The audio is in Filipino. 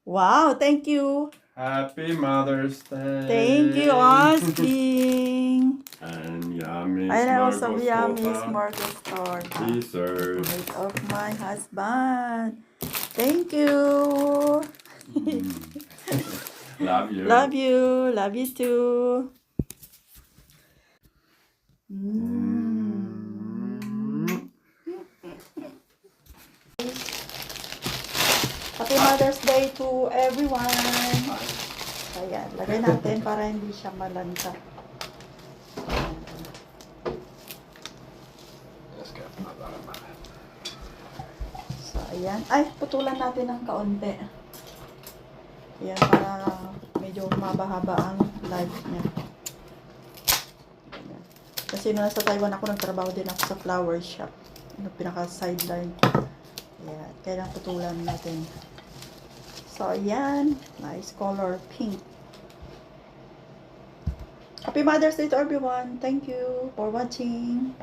Wow, thank you. Happy Mother's Day. Thank you, Osking. And yummy And also yummy smorgasbord smorgasbord. dessert. Made of my husband. Thank you. Love you. Love you. Love you too. Happy Mother's Day to everyone. Ayan, lagay natin para hindi siya malanta. So, ayan. Ay, putulan natin ng kaunti. Ayan, para medyo mabahaba ang life niya. Ayan. Kasi nung nasa Taiwan ako, nagtrabaho din ako sa flower shop. Ano, pinaka-sideline. Ayan, kailangan putulan natin. So, ayan. Nice color, pink. Happy Mother's Day to everyone. Thank you for watching.